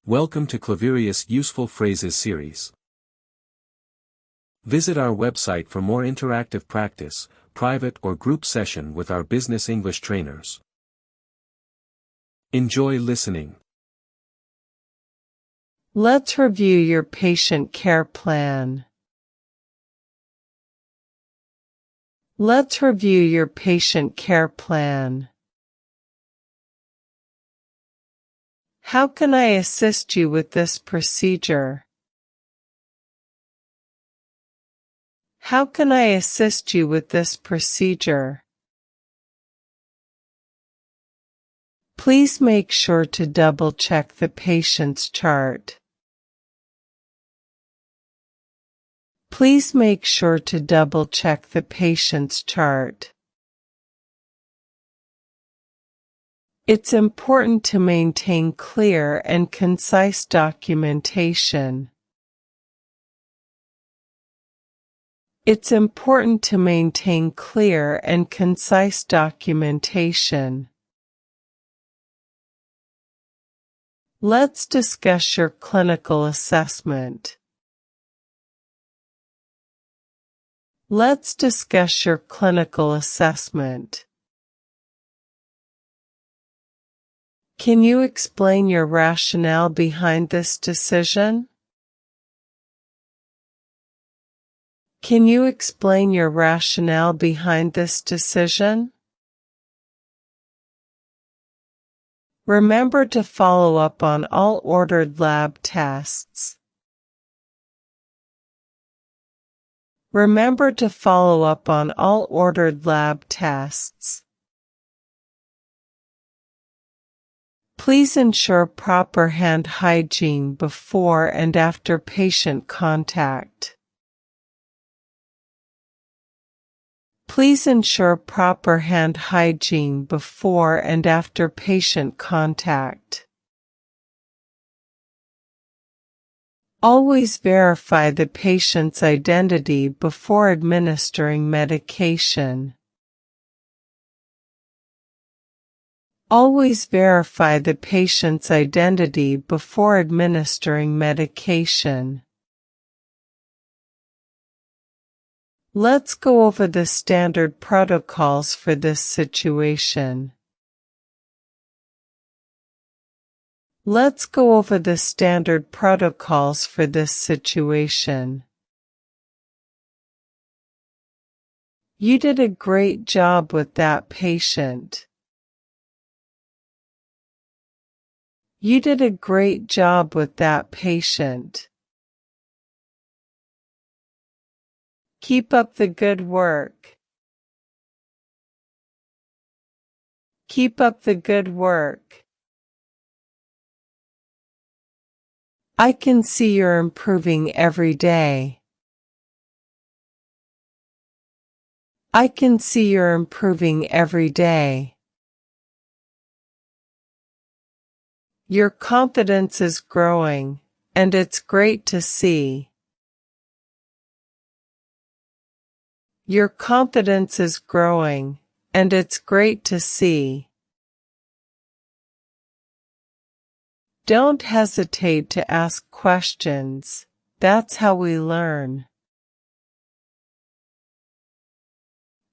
Welcome to Claverius Useful Phrases series. Visit our website for more interactive practice, private or group session with our business English trainers. Enjoy listening. Let's review your patient care plan. Let's review your patient care plan. How can I assist you with this procedure? How can I assist you with this procedure? Please make sure to double-check the patient's chart. Please make sure to double-check the patient's chart. It's important to maintain clear and concise documentation. It's important to maintain clear and concise documentation. Let's discuss your clinical assessment. Let's discuss your clinical assessment. Can you explain your rationale behind this decision? Can you explain your rationale behind this decision? Remember to follow up on all ordered lab tests. Remember to follow up on all ordered lab tests. Please ensure proper hand hygiene before and after patient contact. Please ensure proper hand hygiene before and after patient contact. Always verify the patient's identity before administering medication. Always verify the patient's identity before administering medication. Let's go over the standard protocols for this situation. Let's go over the standard protocols for this situation. You did a great job with that patient. You did a great job with that patient. Keep up the good work. Keep up the good work. I can see you're improving every day. I can see you're improving every day. Your confidence is growing, and it's great to see. Your confidence is growing, and it's great to see. Don't hesitate to ask questions. That's how we learn.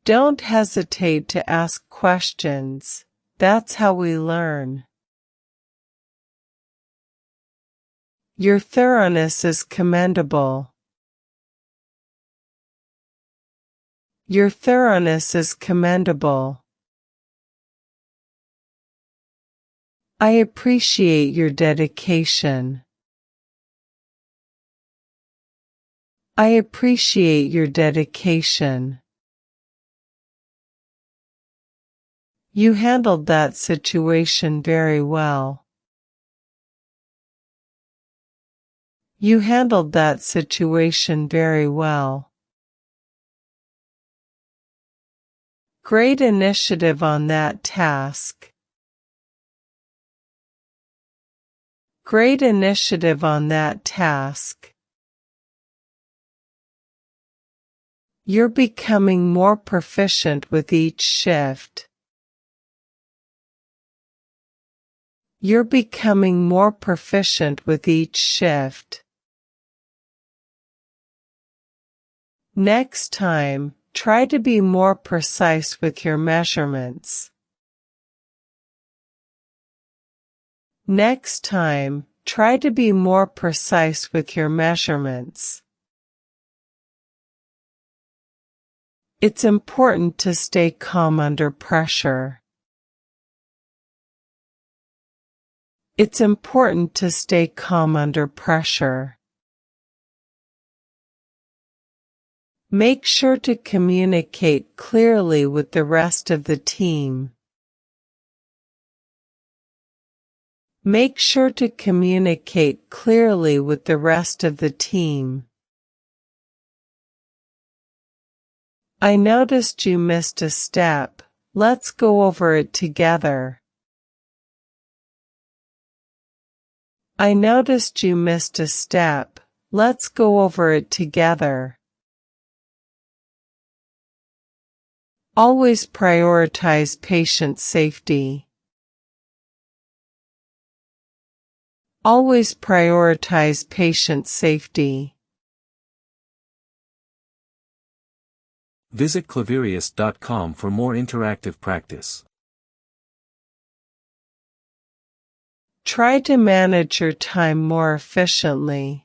Don't hesitate to ask questions. That's how we learn. Your thoroughness is commendable. Your thoroughness is commendable. I appreciate your dedication. I appreciate your dedication. You handled that situation very well. You handled that situation very well. Great initiative on that task. Great initiative on that task. You're becoming more proficient with each shift. You're becoming more proficient with each shift. Next time, try to be more precise with your measurements. Next time, try to be more precise with your measurements. It's important to stay calm under pressure. It's important to stay calm under pressure. Make sure to communicate clearly with the rest of the team. Make sure to communicate clearly with the rest of the team. I noticed you missed a step. Let's go over it together. I noticed you missed a step. Let's go over it together. Always prioritize patient safety. Always prioritize patient safety. Visit Claverius.com for more interactive practice. Try to manage your time more efficiently.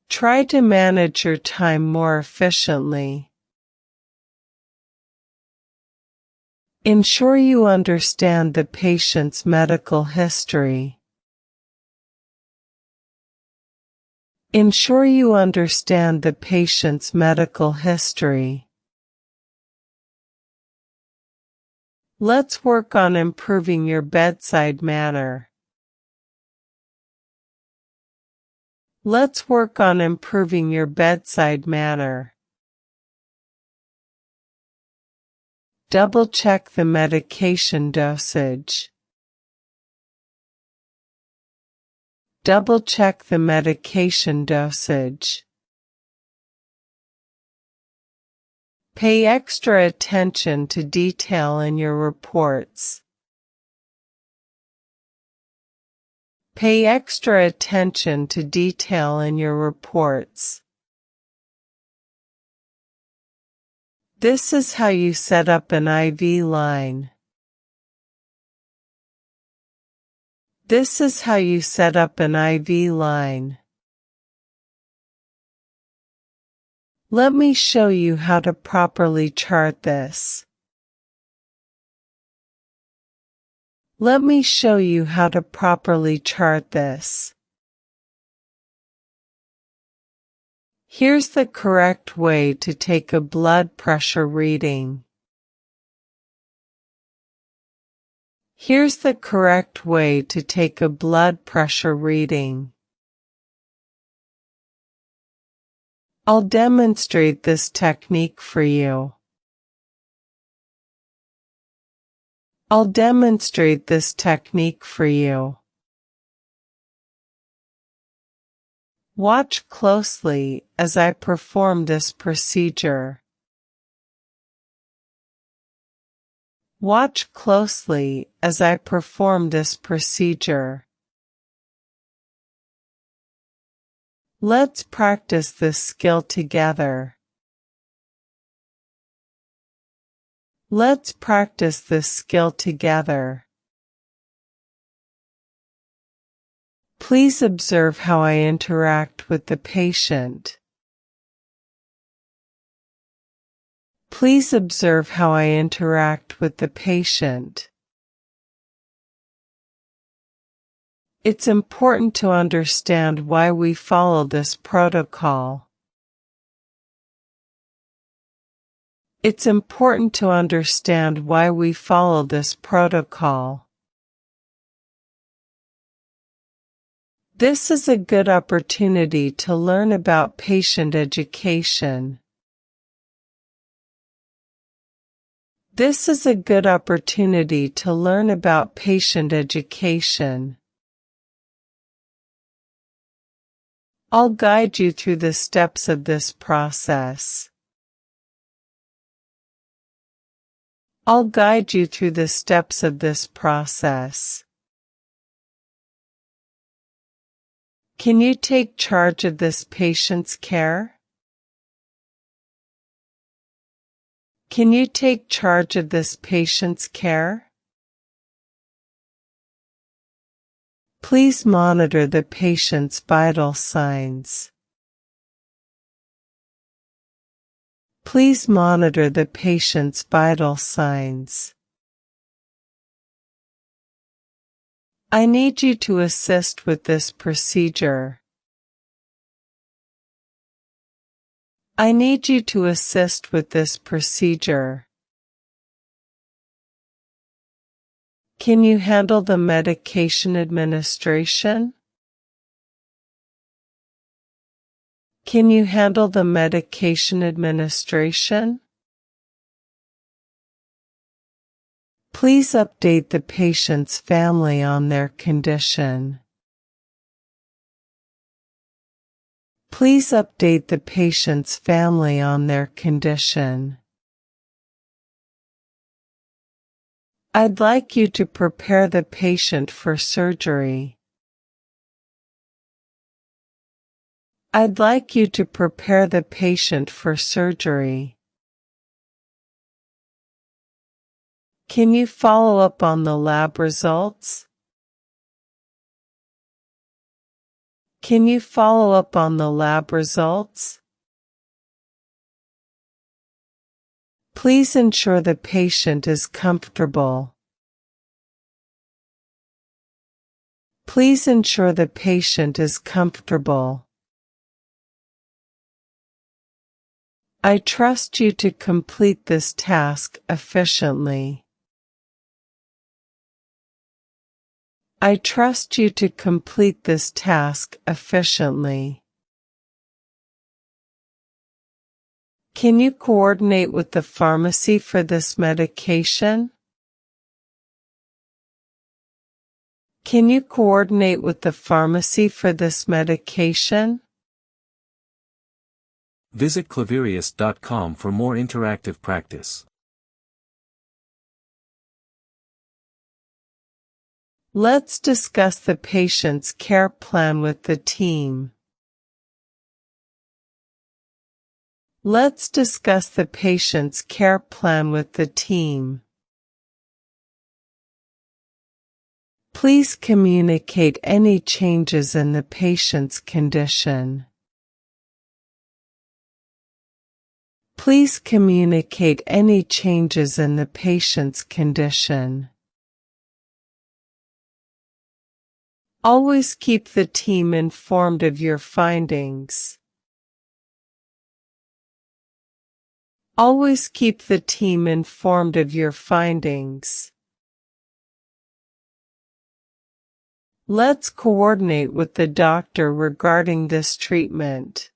Try to manage your time more efficiently. Ensure you understand the patient's medical history. Ensure you understand the patient's medical history. Let's work on improving your bedside manner. Let's work on improving your bedside manner. Double-check the medication dosage. Double-check the medication dosage. Pay extra attention to detail in your reports. Pay extra attention to detail in your reports. This is how you set up an IV line. This is how you set up an IV line. Let me show you how to properly chart this. Let me show you how to properly chart this. Here's the correct way to take a blood pressure reading. Here's the correct way to take a blood pressure reading. I'll demonstrate this technique for you. I'll demonstrate this technique for you. Watch closely as I perform this procedure. Watch closely as I perform this procedure. Let's practice this skill together. Let's practice this skill together. Please observe how I interact with the patient. Please observe how I interact with the patient. It's important to understand why we follow this protocol. It's important to understand why we follow this protocol. This is a good opportunity to learn about patient education. This is a good opportunity to learn about patient education. I'll guide you through the steps of this process. I'll guide you through the steps of this process. Can you take charge of this patient's care? Can you take charge of this patient's care? Please monitor the patient's vital signs. Please monitor the patient's vital signs. I need you to assist with this procedure. I need you to assist with this procedure. Can you handle the medication administration? Can you handle the medication administration? Please update the patient's family on their condition. Please update the patient's family on their condition. I'd like you to prepare the patient for surgery. I'd like you to prepare the patient for surgery. Can you follow up on the lab results? Can you follow up on the lab results? Please ensure the patient is comfortable. Please ensure the patient is comfortable. I trust you to complete this task efficiently. I trust you to complete this task efficiently. Can you coordinate with the pharmacy for this medication? Can you coordinate with the pharmacy for this medication? Visit Claverius.com for more interactive practice. Let's discuss the patient's care plan with the team. Let's discuss the patient's care plan with the team. Please communicate any changes in the patient's condition. Please communicate any changes in the patient's condition. Always keep the team informed of your findings. Always keep the team informed of your findings. Let's coordinate with the doctor regarding this treatment.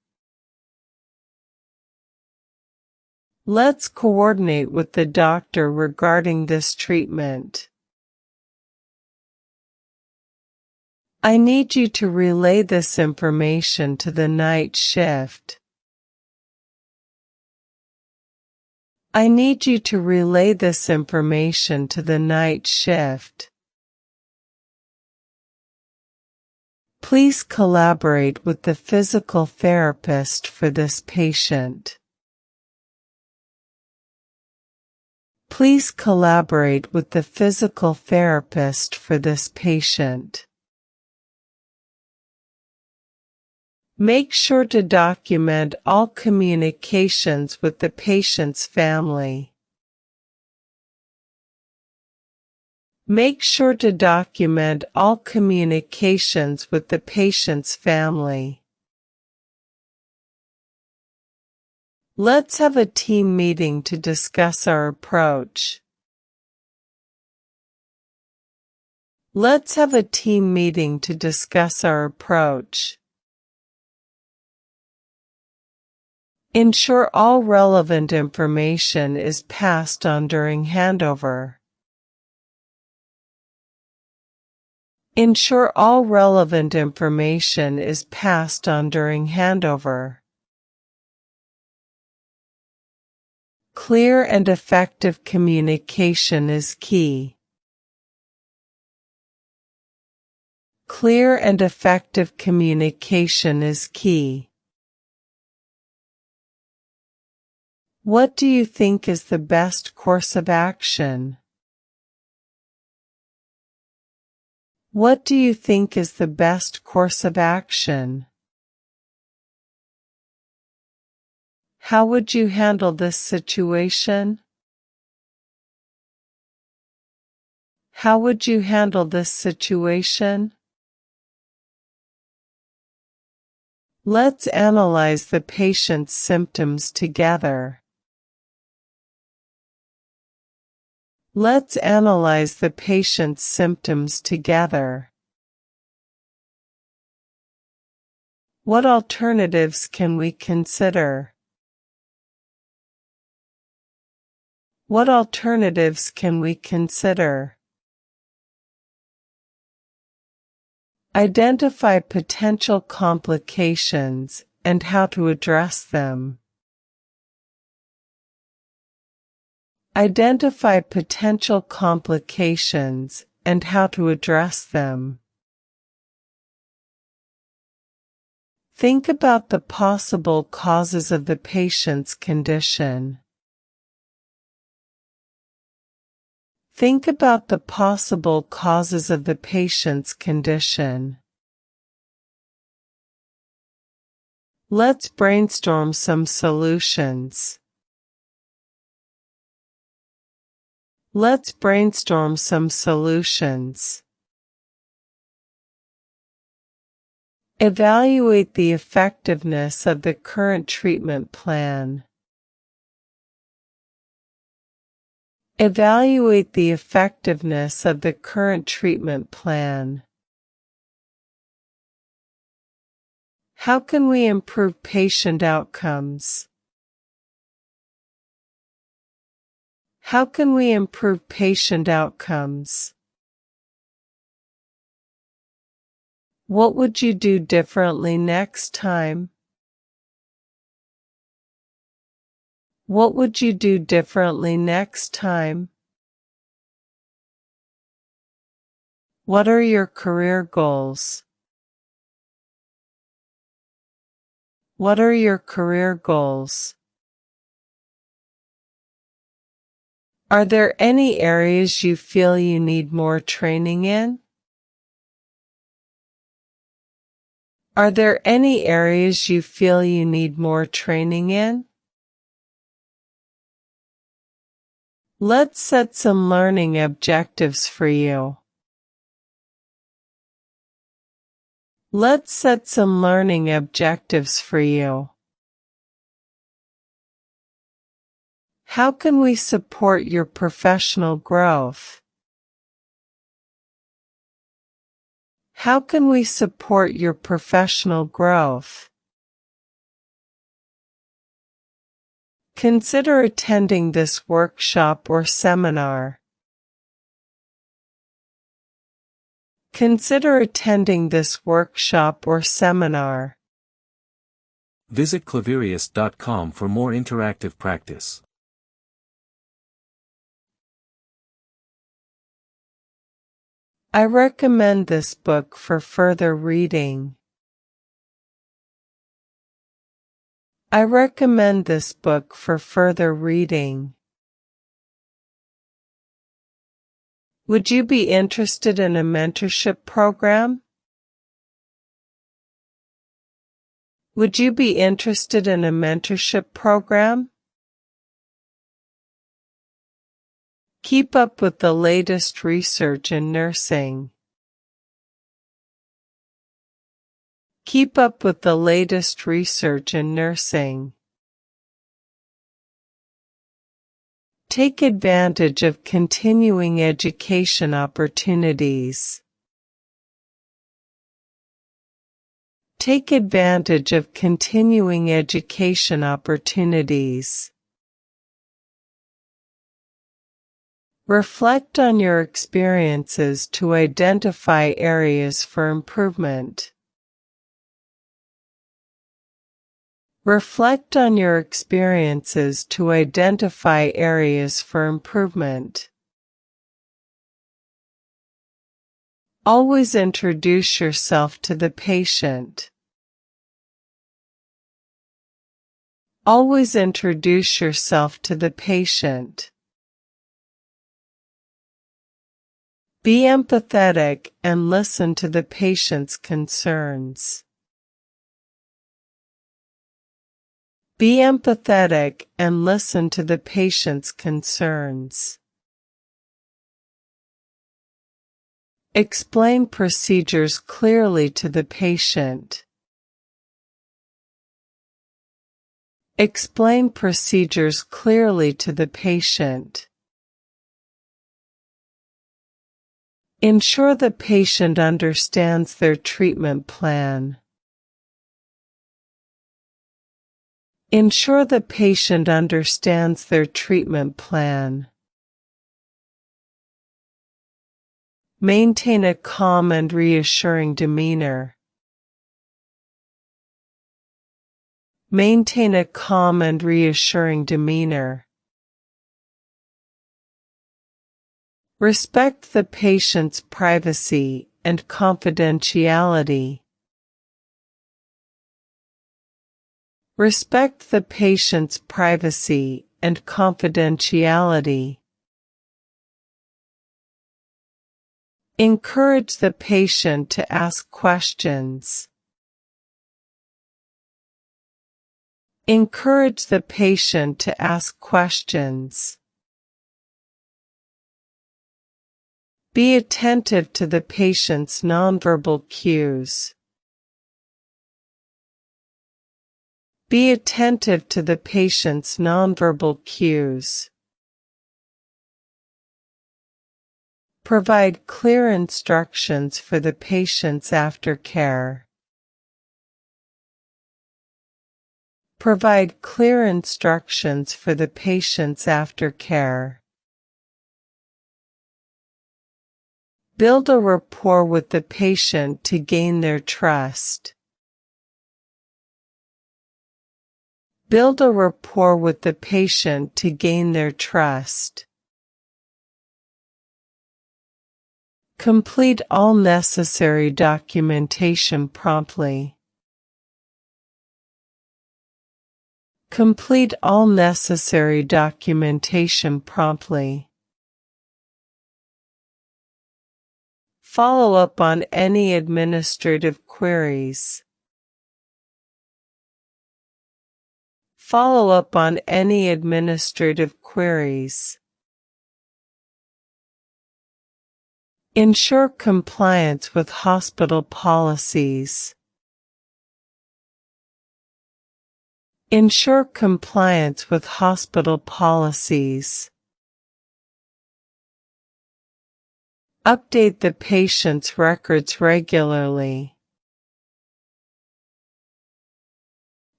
Let's coordinate with the doctor regarding this treatment. I need you to relay this information to the night shift. I need you to relay this information to the night shift. Please collaborate with the physical therapist for this patient. Please collaborate with the physical therapist for this patient. Make sure to document all communications with the patient's family. Make sure to document all communications with the patient's family. Let's have a team meeting to discuss our approach. Let's have a team meeting to discuss our approach. Ensure all relevant information is passed on during handover. Ensure all relevant information is passed on during handover. Clear and effective communication is key. Clear and effective communication is key. What do you think is the best course of action? What do you think is the best course of action? How would you handle this situation? How would you handle this situation? Let's analyze the patient's symptoms together. Let's analyze the patient's symptoms together. What alternatives can we consider? What alternatives can we consider? Identify potential complications and how to address them. Identify potential complications and how to address them. Think about the possible causes of the patient's condition. Think about the possible causes of the patient's condition. Let's brainstorm some solutions. Let's brainstorm some solutions. Evaluate the effectiveness of the current treatment plan. Evaluate the effectiveness of the current treatment plan. How can we improve patient outcomes? How can we improve patient outcomes? What would you do differently next time? What would you do differently next time? What are your career goals? What are your career goals? Are there any areas you feel you need more training in? Are there any areas you feel you need more training in? Let's set some learning objectives for you. Let's set some learning objectives for you. How can we support your professional growth? How can we support your professional growth? Consider attending this workshop or seminar. Consider attending this workshop or seminar. Visit Claverius.com for more interactive practice. I recommend this book for further reading. I recommend this book for further reading. Would you be interested in a mentorship program? Would you be interested in a mentorship program? Keep up with the latest research in nursing. Keep up with the latest research in nursing. Take advantage of continuing education opportunities. Take advantage of continuing education opportunities. Reflect on your experiences to identify areas for improvement. Reflect on your experiences to identify areas for improvement. Always introduce yourself to the patient. Always introduce yourself to the patient. Be empathetic and listen to the patient's concerns. Be empathetic and listen to the patient's concerns. Explain procedures clearly to the patient. Explain procedures clearly to the patient. Ensure the patient understands their treatment plan. Ensure the patient understands their treatment plan. Maintain a calm and reassuring demeanor. Maintain a calm and reassuring demeanor. Respect the patient's privacy and confidentiality. Respect the patient's privacy and confidentiality. Encourage the patient to ask questions. Encourage the patient to ask questions. Be attentive to the patient's nonverbal cues. Be attentive to the patient's nonverbal cues. Provide clear instructions for the patient's aftercare. Provide clear instructions for the patient's aftercare. Build a rapport with the patient to gain their trust. Build a rapport with the patient to gain their trust. Complete all necessary documentation promptly. Complete all necessary documentation promptly. Follow up on any administrative queries. Follow up on any administrative queries. Ensure compliance with hospital policies. Ensure compliance with hospital policies. Update the patient's records regularly.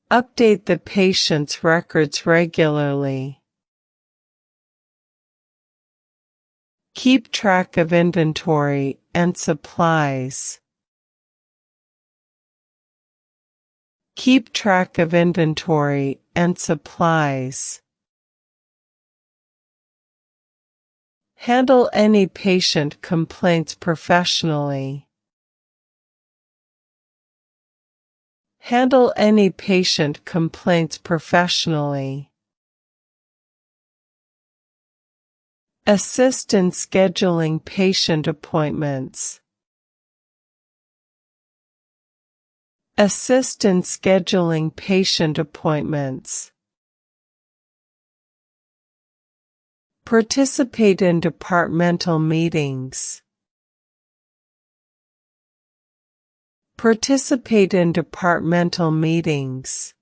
Update the patient's records regularly. Keep track of inventory and supplies. Keep track of inventory and supplies. Handle any patient complaints professionally. Handle any patient complaints professionally. Assist in scheduling patient appointments. Assist in scheduling patient appointments. Participate in departmental meetings. Participate in departmental meetings.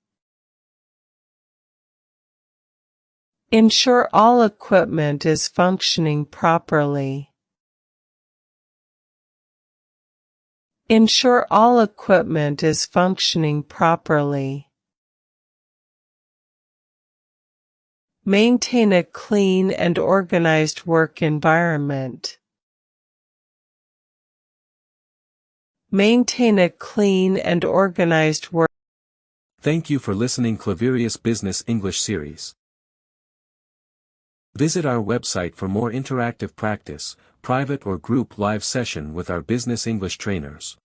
Ensure all equipment is functioning properly. Ensure all equipment is functioning properly. Maintain a clean and organized work environment. Maintain a clean and organized work. Thank you for listening Claverius Business English Series. Visit our website for more interactive practice, private or group live session with our business English trainers.